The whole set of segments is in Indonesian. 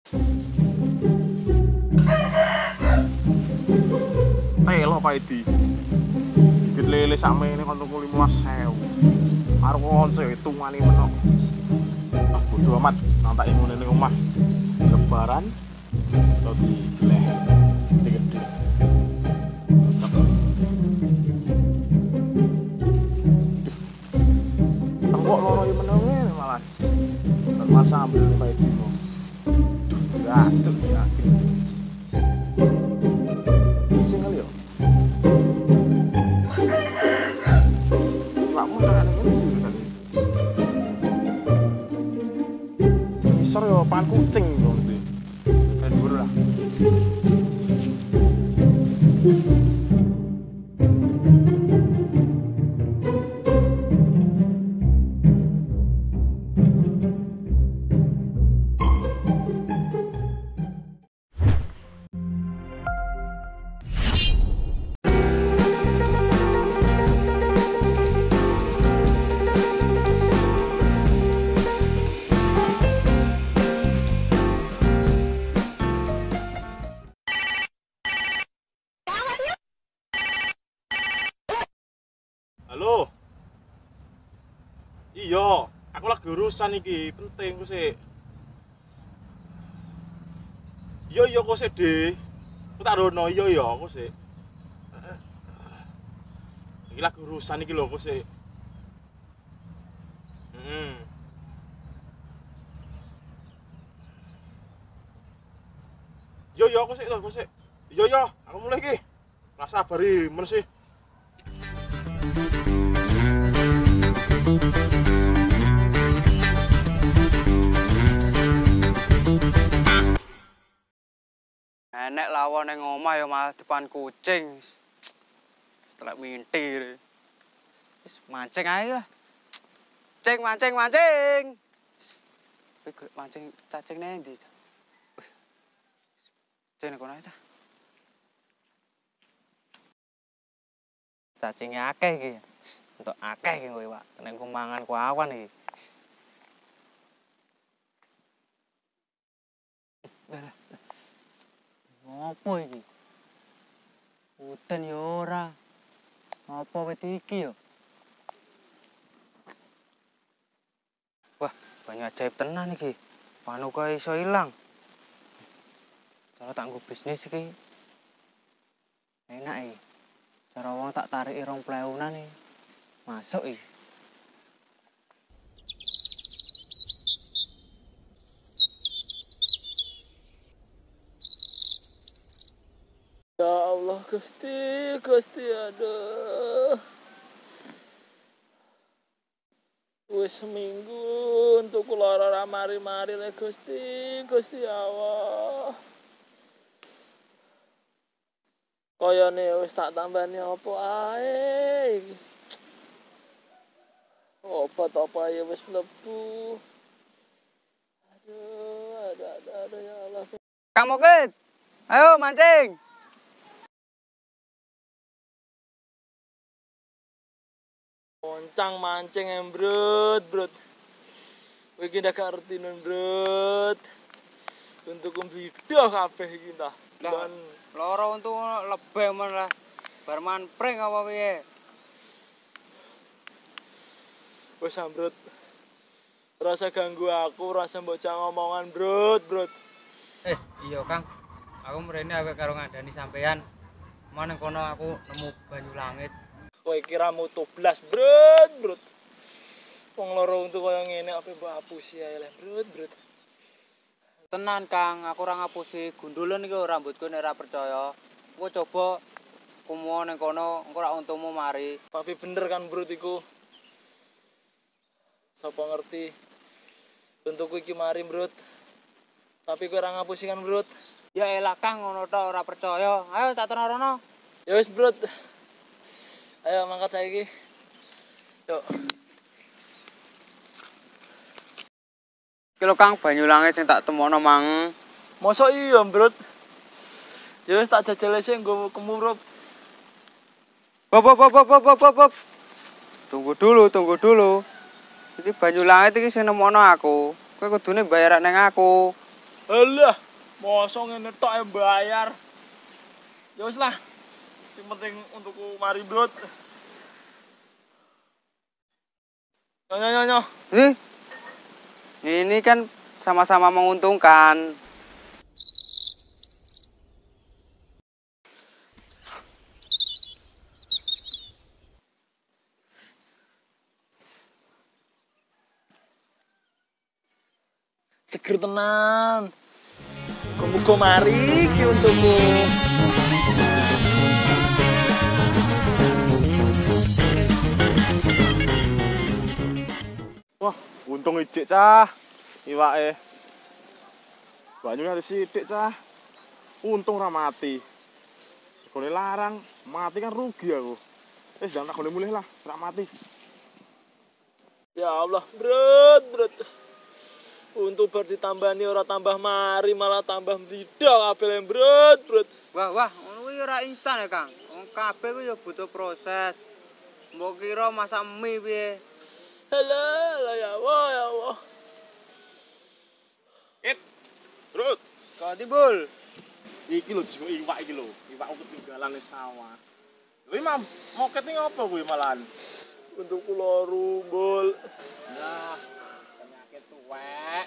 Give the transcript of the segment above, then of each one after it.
Telo Pak Edi. Dikit lele sakmene kon tuku 15.000. Karo kanca hitungane menok. Ah bodo amat nantak ngene ning omah. Lebaran iso digleh gede-gede. Tengkok loro yo menenge malah. Teman sambil Pak Edi. Ya, cuk yakin. Single yo. Kamu tak ngene kan. Isor yo pan kucing yo mesti. Ben dhuwur lah. Halo. Iya, aku lagi urusan iki, penting kok sik. Iya kok sik, De. Aku tak rono iya kok sik. Iki lagi urusan iki lho kok sik. Iya kok sik to, kok sik. Iya, aku mulai iki. Ora sabar men sih. Enek lawan ning omah ya malah depan kucing. Telek minti. Wis mancing ae lah. Mancing. Kowe golek mancing cacing nang ndi? Cene kono ae ta. Cacinge akeh iki. Entuk akeh iki kowe, Pak. Nek ku mangan ku awan iki. Ngopo iki? Udan ya ora. Apa wit iki ya? Wah, banyak ajaib tenan iki. Panuka iso ilang. Cara tak nggo bisnis iki. Enak iki. Cara wong tak tarik 20.000-an iki. Masuk iki. Ya Allah Gusti aduh. Wis seminggu untuk lara ora mari-mari le Gusti Allah. Kayane wis tak tambani apa ae iki. Obat apa ya wis mlebu. Aduh ya Allah. Kang Mukid. Ayo mancing. Moncang mancing embrut. Kowe iki ndak ngerti nun, Brut. Untuk kumbidah kabeh iki ta. Lah, loro untu lebih men lah. Bar manpring apa piye? Wes ambrut. Rasa ganggu aku, rasa bocah ngomongan, Brut. Iya, Kang. Aku mrene awake karo ngandani sampean. Maneng kono aku nemu banyu langit. Kowe kira mutu blas, Brut. Wong loro untuk kaya ngene apa mbok hapusi ae le, Brut. Tenan, Kang, aku ora ngapusi gundulan iki rambutku nek ora percaya. Engko coba kumu ning kono engko ora untumu mari. Tapi bener kan, Brut iku. Sapa ngerti untukku iki mari, Brut. Tapi kowe ora ngapusi kan, Brut. Ya elah, Kang, ngono tok ora percaya. Ayo tak rono. Ya wis, Brut. Ayo mangkat saiki. Yuk. Iki lho, Kang, banyu langit sing tak temono mang. Mosok iya, Brut. Ya wis tak jajal sik nggo kemurup. Bop. Tunggu dulu. Iki banyu langit iki sing nemono aku. Kowe kudune bayar ning aku. Alah, mosok ngene tok yang bayar. Ya wis lah. Sing penting untukku mari, Bro. Nyo. Ini kan sama-sama menguntungkan. Seger tenan. Muga mari ki untukku. Wah, untung ijik cah. Iwake. Banyune wis sithik cah. Untung ra mati. Sekone larang, mati kan rugi aku. Wis jangan takone mulih lah, ra mati. Ya Allah, Bro. Untuk bar ditambani ora tambah mari malah tambah mlidak kabeh Bro. Wah, ngono kuwi ora instan ya, Kang. Wong kabeh kuwi ya butuh proses. Mbok kira masak mie piye? Halah ya Allah. Brut, Kok timbul? iki lho jiwa iwak iki lho. Iwakku ketinggalan ning sawah. Kuwi mau keting apa kuwi malahan? Untuk kula rumbul. Nah, penyakit tuwek.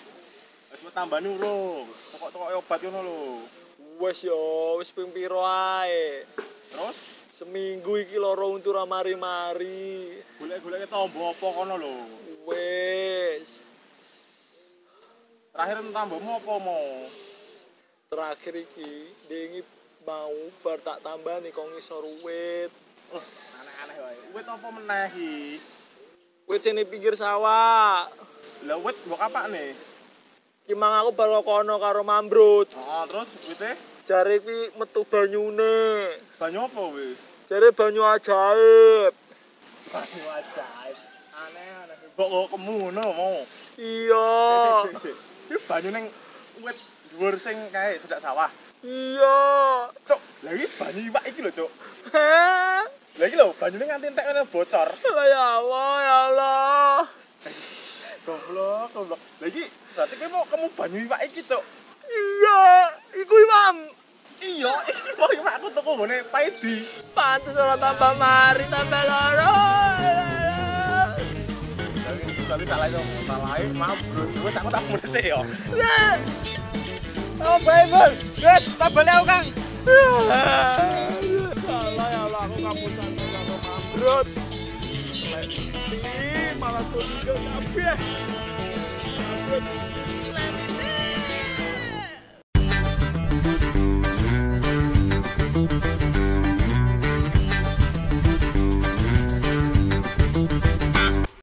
Wis mau tambani urung. Tokok-tokok obat ngono lho. Wis ping pira ae. Terus Seminggu iki loro untu ra mari-mari. golek-goleke tombo apa kono lho. Wis. Terakhir tambahmu apa mau? Terakhir iki dengi mau bar tak tambani kok ngisor wit. Aneh-aneh wae. Wit apa meneh iki? Wit sing ning pinggir sawah. Lah wit mbok kapakne? Ki mang aku bar kono karo Mambrut. Heeh, terus wite Jare iki metu banyune. banyu apa kuwi? Jare banyu ajaib. Banyu ajaib. Aneh-aneh. Mbok kok kemuno mau. Iya. Sik. Iki banyu ning wit dhuwur sing kae cedak sawah. Iya. Cuk, lha iki banyu iwak iki lho, Cuk. Heh. Lah iki lho, banyune nganti entek ngene bocor. Ya Allah. Goblok. Lah iki berarti kowe mau kemu banyu iwak iki, Cuk. Iya, iku Imam. Iya, iki mau iwakku tuku ngene Paidi. Pantes ora tambah mari tambah loro. Tapi salah itu, salah maaf bro, gue aku tak mulai sih ya. Oh, Bible. Wes, tak balik aku, Kang. Salah ya Allah, aku kamu santai karo Mambrut. Ini malah tuh juga kabeh. Mambrut.